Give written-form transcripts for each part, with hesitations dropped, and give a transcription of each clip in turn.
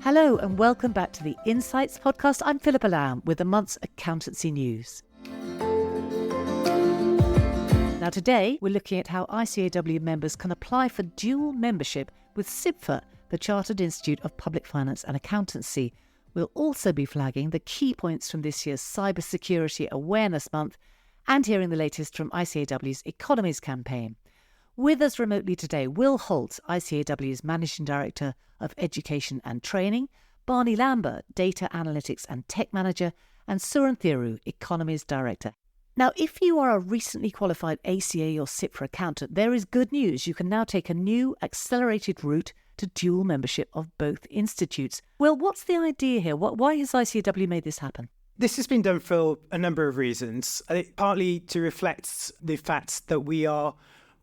Hello and welcome back to the Insights podcast. I'm Philippa Lamb with the month's accountancy news. Now today we're looking at how ICAEW members can apply for dual membership with CIPFA, the Chartered Institute of Public Finance and Accountancy. We'll also be flagging the key points from this year's Cybersecurity Awareness Month and hearing the latest from ICAEW's Economies campaign. With us remotely today, Will Holt, ICAEW's Managing Director of Education and Training, Bani Lamba, Data Analytics and Tech Manager, and Suren Thiru, Economies Director. Now, if you are a recently qualified ACA or CIPFA accountant, there is good news. You can now take a new accelerated route to dual membership of both institutes. Well, what's the idea here? Why has ICAEW made this happen? This has been done for a number of reasons. I think partly to reflect the fact that we are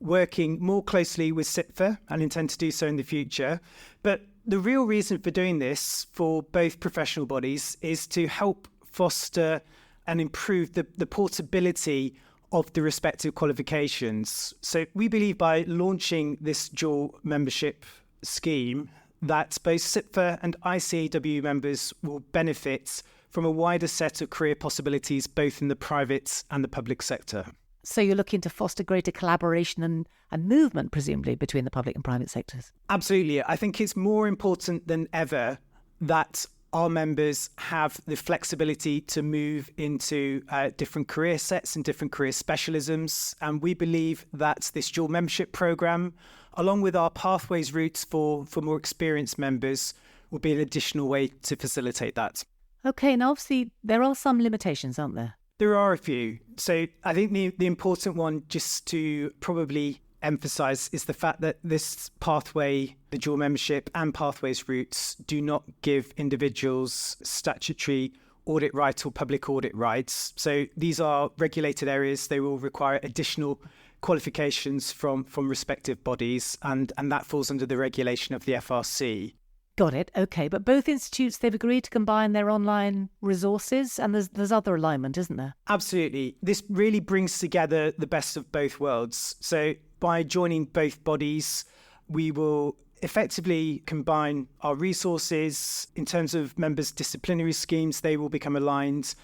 working more closely with CIPFA and intend to do so in the future. But the real reason for doing this for both professional bodies is to help foster and improve the portability of the respective qualifications. So we believe by launching this dual membership scheme that both CIPFA and ICAEW members will benefit from a wider set of career possibilities both in the private and the public sector. So you're looking to foster greater collaboration and movement, presumably, between the public and private sectors? Absolutely. I think it's more important than ever that our members have the flexibility to move into different career sets and different career specialisms. And we believe that this dual membership programme, along with our pathways routes for more experienced members, will be an additional way to facilitate that. OK, and obviously there are some limitations, aren't there? There are a few. So I think the important one just to probably emphasise is the fact that this pathway, the dual membership and pathways routes, do not give individuals statutory audit rights or public audit rights. So these are regulated areas. They will require additional qualifications from respective bodies, and that falls under the regulation of the FRC. Got it. OK, but both institutes, they've agreed to combine their online resources, and there's other alignment, isn't there? Absolutely. This really brings together the best of both worlds. So by joining both bodies, we will effectively combine our resources in terms of members' disciplinary schemes. They will become aligned,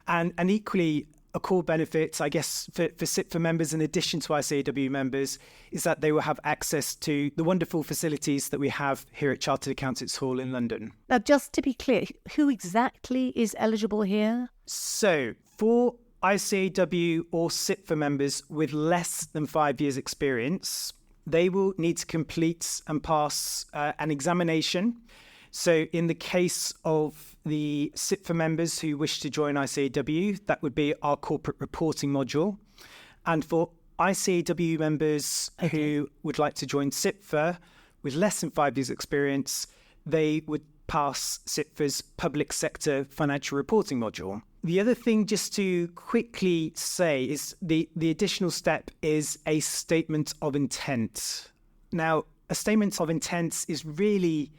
and equally a core benefit, I guess, for CIPFA members, in addition to ICAEW members, is that they will have access to the wonderful facilities that we have here at Chartered Accountants Hall in London. Now, just to be clear, who exactly is eligible here? So, for ICAEW or CIPFA members with less than 5 years' experience, they will need to complete and pass an examination. So in the case of the CIPFA members who wish to join ICAEW, that would be our corporate reporting module. And for ICAEW members who would like to join CIPFA with less than 5 years' experience, they would pass CIPFA's public sector financial reporting module. The other thing just to quickly say is the additional step is a statement of intent. Now, a statement of intent is really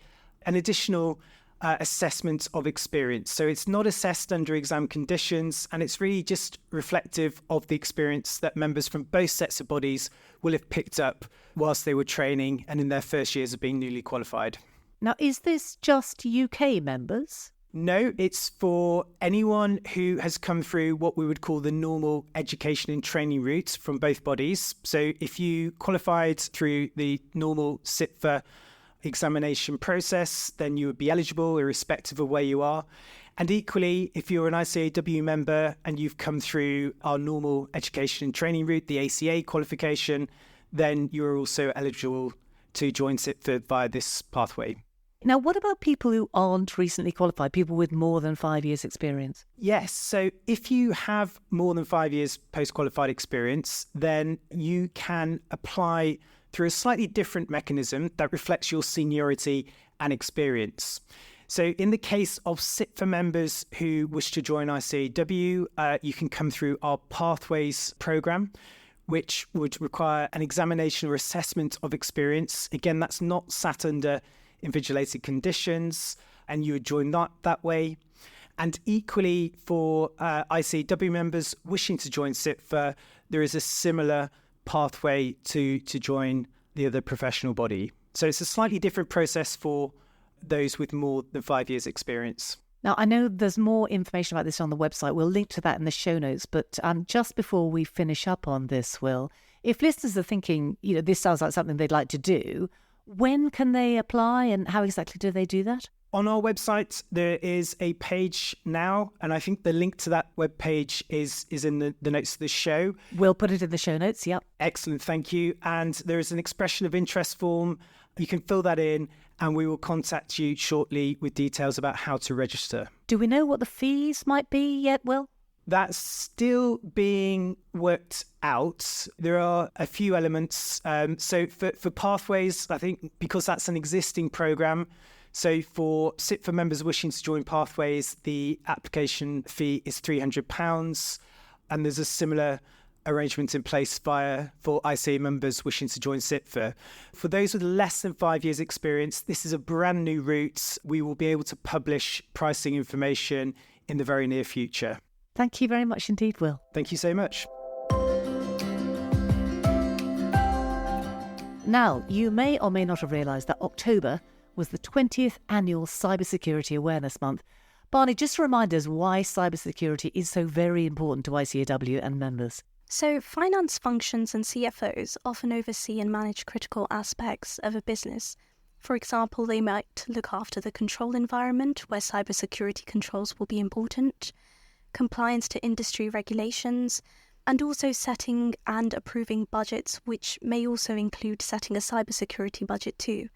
an additional assessment of experience. So it's not assessed under exam conditions, and it's really just reflective of the experience that members from both sets of bodies will have picked up whilst they were training and in their first years of being newly qualified. Now, is this just UK members? No, it's for anyone who has come through what we would call the normal education and training route from both bodies. So if you qualified through the normal CIPFA examination process, then you would be eligible irrespective of where you are. And equally, if you're an ICAEW member and you've come through our normal education and training route, the ACA qualification, then you're also eligible to join CIPFA via this pathway. Now, what about people who aren't recently qualified, people with more than 5 years' experience? Yes. So if you have more than 5 years post-qualified experience, then you can apply through a slightly different mechanism that reflects your seniority and experience. So in the case of CIPFA members who wish to join ICAEW, you can come through our Pathways programme, which would require an examination or assessment of experience. Again, that's not sat under invigilated conditions, and you would join that way. And equally for ICAEW members wishing to join CIPFA, there is a similar pathway to join the other professional body. So it's a slightly different process for those with more than 5 years experience. Now, I know there's more information about this on the website. We'll link to that in the show notes. But just before we finish up on this, Will, if listeners are thinking, this sounds like something they'd like to do, when can they apply and how exactly do they do that? On our website, there is a page now, and I think the link to that web page is in the notes of the show. We'll put it in the show notes, yep. Excellent, thank you. And there is an expression of interest form. You can fill that in, and we will contact you shortly with details about how to register. Do we know what the fees might be yet, Will? That's still being worked out. There are a few elements. So for Pathways, I think because that's an existing programme, so for CIPFA members wishing to join Pathways, the application fee is £300, and there's a similar arrangement in place for ICAEW members wishing to join CIPFA. For those with less than 5 years experience, this is a brand new route. We will be able to publish pricing information in the very near future. Thank you very much indeed, Will. Thank you so much. Now, you may or may not have realised that October was the 20th annual Cybersecurity Awareness Month. Bani, just remind us why cybersecurity is so very important to ICAEW and members. So, finance functions and CFOs often oversee and manage critical aspects of a business. For example, they might look after the control environment, where cybersecurity controls will be important, compliance to industry regulations, and also setting and approving budgets, which may also include setting a cybersecurity budget too.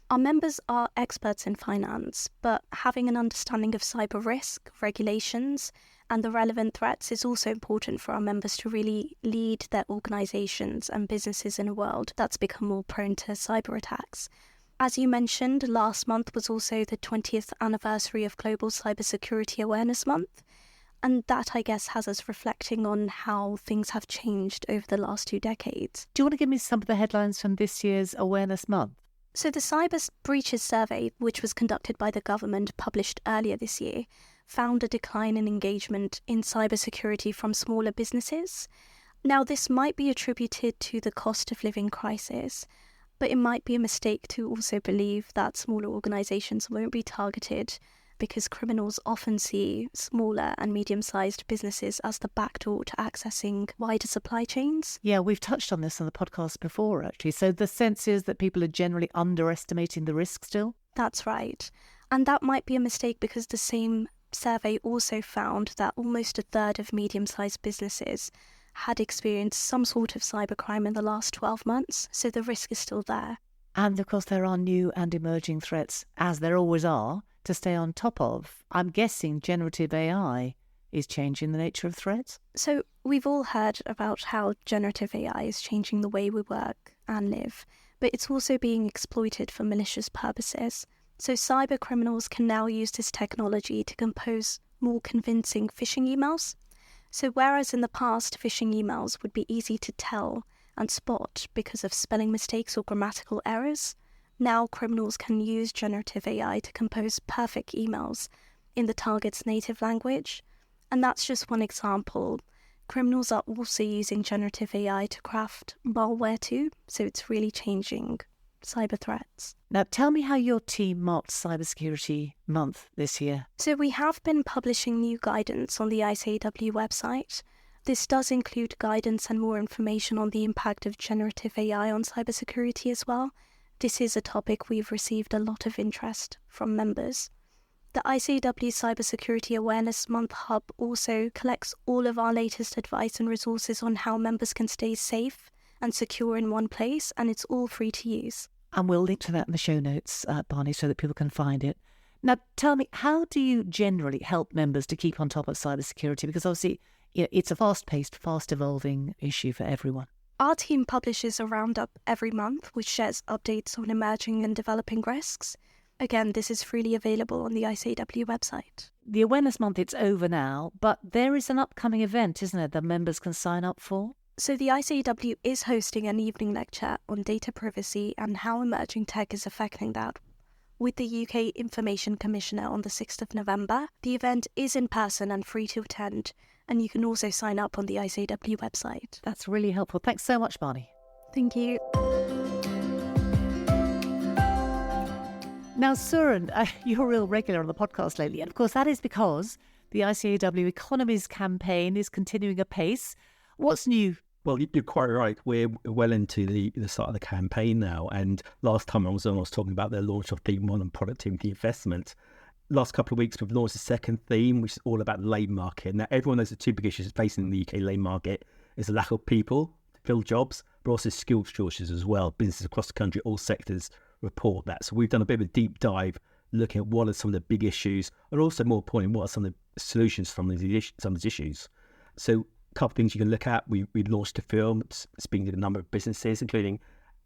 Our members are experts in finance, but having an understanding of cyber risk, regulations, and the relevant threats is also important for our members to really lead their organisations and businesses in a world that's become more prone to cyber attacks. As you mentioned, last month was also the 20th anniversary of Global Cybersecurity Awareness Month, and that, I guess, has us reflecting on how things have changed over the last 2 decades. Do you want to give me some of the headlines from this year's Awareness Month? So the Cyber Breaches Survey, which was conducted by the government, published earlier this year, found a decline in engagement in cybersecurity from smaller businesses. Now, this might be attributed to the cost of living crisis, but it might be a mistake to also believe that smaller organisations won't be targeted, because criminals often see smaller and medium-sized businesses as the backdoor to accessing wider supply chains. Yeah, we've touched on this on the podcast before, actually. So the sense is that people are generally underestimating the risk still? That's right. And that might be a mistake because the same survey also found that almost a third of medium-sized businesses had experienced some sort of cybercrime in the last 12 months, so the risk is still there. And of course there are new and emerging threats, as there always are, to stay on top of. I'm guessing generative AI is changing the nature of threats? So we've all heard about how generative AI is changing the way we work and live, but it's also being exploited for malicious purposes. So cyber criminals can now use this technology to compose more convincing phishing emails. So whereas in the past phishing emails would be easy to tell and spot because of spelling mistakes or grammatical errors, now criminals can use generative AI to compose perfect emails in the target's native language. And that's just one example. Criminals are also using generative AI to craft malware too, so it's really changing cyber threats. Now tell me how your team marked Cybersecurity Month this year. So we have been publishing new guidance on the ICAEW website. This does include guidance and more information on the impact of generative AI on cybersecurity as well. This is a topic we've received a lot of interest from members. The ICAEW Cybersecurity Awareness Month Hub also collects all of our latest advice and resources on how members can stay safe and secure in one place, and it's all free to use. And we'll link to that in the show notes, Bani, so that people can find it. Now, tell me, how do you generally help members to keep on top of cybersecurity? Because obviously, it's a fast-paced, fast-evolving issue for everyone. Our team publishes a roundup every month, which shares updates on emerging and developing risks. Again, this is freely available on the ICAEW website. The Awareness Month, it's over now, but there is an upcoming event, isn't there, that members can sign up for? So the ICAEW is hosting an evening lecture on data privacy and how emerging tech is affecting that, with the UK Information Commissioner on the 6th of November. The event is in person and free to attend, and you can also sign up on the ICAEW website. That's really helpful. Thanks so much, Bani. Thank you. Now, Suren, you're a real regular on the podcast lately, and of course that is because the ICAEW Economies campaign is continuing apace. What's new? Well, you're quite right. We're well into the start of the campaign now. And last time I was on, I was talking about the launch of Theme 1 on productivity investment. Last couple of weeks, we've launched the second theme, which is all about the labour market. Now, everyone knows the two big issues facing the UK labour market is the lack of people to fill jobs, but also skills shortages as well. Businesses across the country, all sectors report that. So we've done a bit of a deep dive looking at what are some of the big issues, and also more importantly, what are some of the solutions from some of these issues. So a couple of things you can look at. We launched a film speaking to a number of businesses, including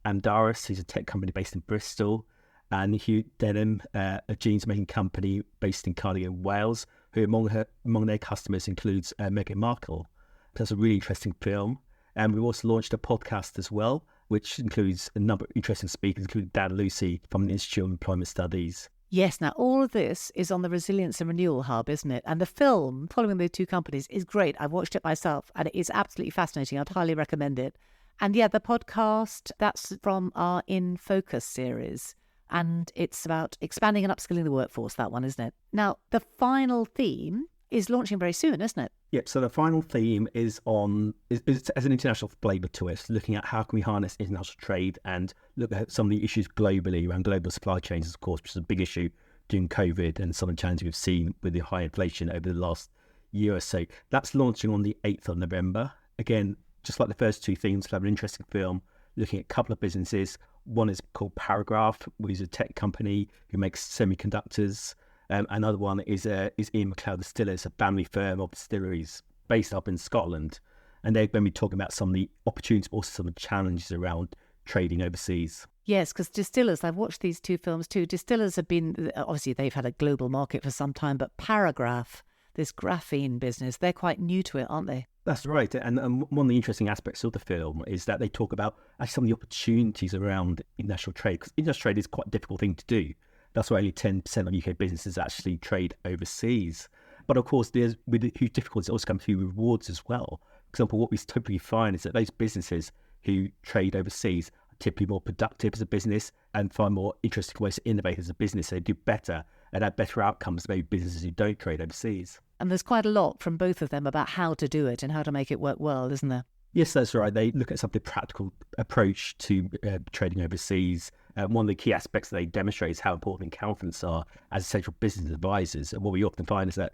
Amdaris, who's a tech company based in Bristol, and Hugh Denham, a jeans making company based in Cardiff, Wales, who among their customers includes Meghan Markle. That's a really interesting film. And we've also launched a podcast as well, which includes a number of interesting speakers, including Dan Lucy from the Institute of Employment Studies. Yes, now all of this is on the Resilience and Renewal Hub, isn't it? And the film, following the two companies, is great. I've watched it myself and it is absolutely fascinating. I'd highly recommend it. And yeah, the podcast, that's from our In Focus series. And it's about expanding and upskilling the workforce, that one, isn't it? Now, the final theme is launching very soon, isn't it? Yep, so the final theme is as an international flavour to it, looking at how can we harness international trade and look at some of the issues globally around global supply chains, of course, which is a big issue during COVID and some of the challenges we've seen with the high inflation over the last year or so. That's launching on the 8th of November. Again, just like the first two themes, we'll have an interesting film looking at a couple of businesses. One is called Paragraph, which is a tech company who makes semiconductors. Another one is Ian McLeod Distillers, a family firm of distilleries based up in Scotland. And they're going to be talking about some of the opportunities, but also some of the challenges around trading overseas. Yes, because distillers, I've watched these two films too. Distillers have been, obviously they've had a global market for some time, but Paragraph, this graphene business, they're quite new to it, aren't they? That's right. And one of the interesting aspects of the film is that they talk about actually some of the opportunities around international trade, because international trade is quite a difficult thing to do. That's why only 10% of UK businesses actually trade overseas. But of course, with the huge difficulties, it also comes through rewards as well. For example, what we typically find is that those businesses who trade overseas are typically more productive as a business and find more interesting ways to innovate as a business. So they do better and have better outcomes than maybe businesses who don't trade overseas. And there's quite a lot from both of them about how to do it and how to make it work well, isn't there? Yes, that's right. They look at some of the practical approach to trading overseas. One of the key aspects that they demonstrate is how important accountants are as essential business advisors. And what we often find is that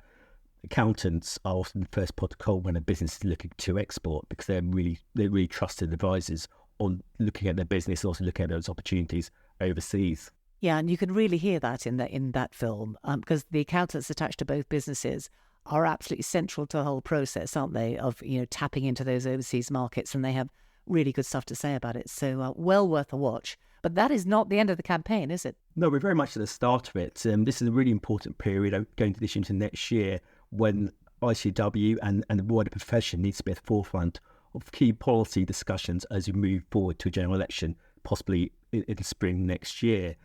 accountants are often the first port of call when a business is looking to export, because they're really trusted advisors on looking at their business and also looking at those opportunities overseas. Yeah, and you can really hear that in that film, because the accountants attached to both businesses are absolutely central to the whole process, aren't they, of tapping into those overseas markets, and they have really good stuff to say about it. So well worth a watch. But that is not the end of the campaign, is it? No, we're very much at the start of it. This is a really important period going to this into next year when ICAEW and the wider profession needs to be at the forefront of key policy discussions as we move forward to a general election, possibly in the spring next year.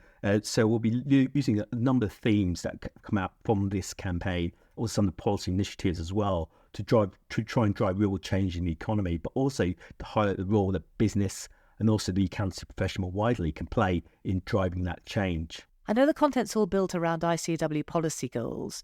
So we'll be using a number of themes that come out from this campaign, also some of the policy initiatives as well, to try and drive real change in the economy, but also to highlight the role that business and also the accountancy profession more widely can play in driving that change. I know the content's all built around ICAEW policy goals.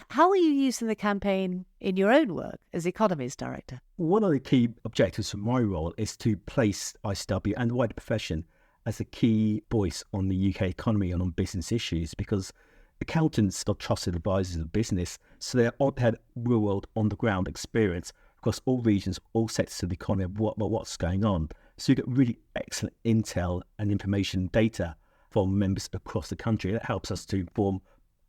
How are you using the campaign in your own work as Economies Director? One of the key objectives for my role is to place ICAEW and the wider profession as a key voice on the UK economy and on business issues, because accountants are trusted advisors of business, so they had real-world, on-the-ground experience across all regions, all sectors of the economy of what's going on. So you get really excellent intel and information data from members across the country. That helps us to inform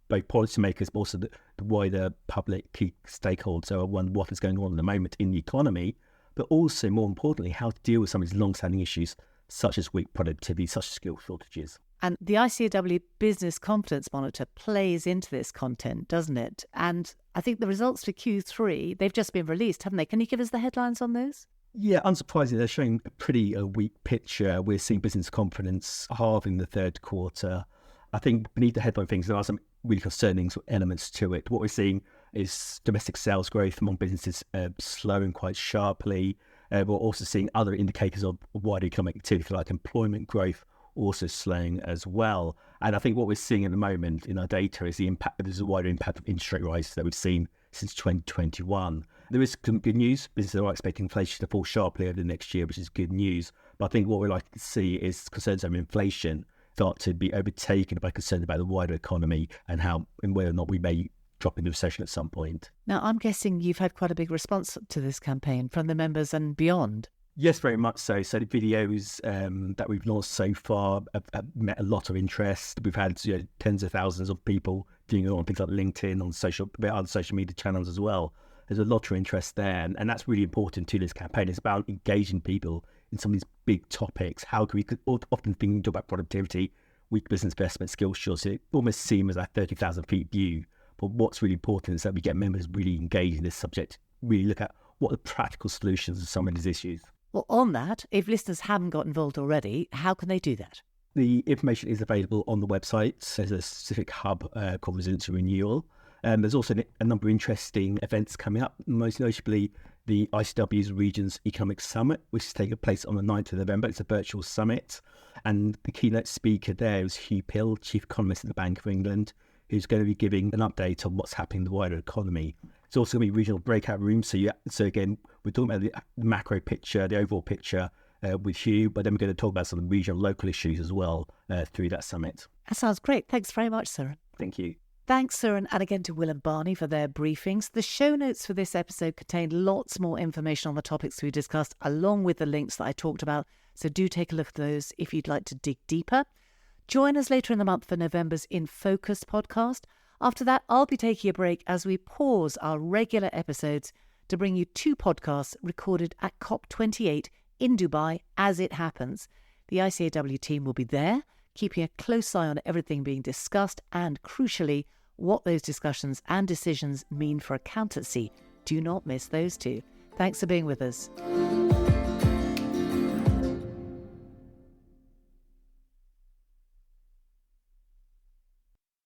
both policymakers, but also the wider public key stakeholders on what is going on at the moment in the economy, but also, more importantly, how to deal with some of these long-standing issues, such as weak productivity, such as skill shortages. And the ICAEW Business Confidence Monitor plays into this content, doesn't it? And I think the results for Q3, they've just been released, haven't they? Can you give us the headlines on those? Yeah, unsurprisingly, they're showing a pretty weak picture. We're seeing business confidence halving the third quarter. I think beneath the headline things, there are some really concerning elements to it. What we're seeing is domestic sales growth among businesses slowing quite sharply. We're also seeing other indicators of wider economic activity like employment growth also slowing as well. And I think what we're seeing at the moment in our data is the impact. There's a wider impact of interest rate rises that we've seen since 2021. There is some good news. Businesses are expecting inflation to fall sharply over the next year, which is good news. But I think what we're likely to see is concerns over inflation start to be overtaken by concerns about the wider economy and whether or not we may drop into recession at some point. Now, I'm guessing you've had quite a big response to this campaign from the members and beyond. Yes, very much so. So the videos that we've launched so far have met a lot of interest. We've had tens of thousands of people doing it on things like LinkedIn, on other social media channels as well. There's a lot of interest there, and that's really important to this campaign. It's about engaging people in some of these big topics. How can we often think about productivity, weak business investment, skills shortage? It almost seems as a 30,000 feet view. But what's really important is that we get members really engaged in this subject, really look at what are the practical solutions of some of these issues. Well, on that, if listeners haven't got involved already, how can they do that? The information is available on the website. There's a specific hub called Resilience Renewal. There's also a number of interesting events coming up, most notably the ICAEW's Regions Economic Summit, which is taking place on the 9th of November. It's a virtual summit. And the keynote speaker there is Hugh Pill, Chief Economist at the Bank of England, who's going to be giving an update on what's happening in the wider economy. It's also going to be regional breakout rooms. So again, we're talking about the macro picture, the overall picture with Hugh, but then we're going to talk about some regional, local issues as well through that summit. That sounds great. Thanks very much, Suren. Thank you. Thanks, Suren, and again to Will and Bani for their briefings. The show notes for this episode contain lots more information on the topics we discussed, along with the links that I talked about. So do take a look at those if you'd like to dig deeper. Join us later in the month for November's In Focus podcast. After that, I'll be taking a break as we pause our regular episodes to bring you 2 podcasts recorded at COP28 in Dubai as it happens. The ICAEW team will be there, keeping a close eye on everything being discussed and, crucially, what those discussions and decisions mean for accountancy. Do not miss those 2. Thanks for being with us.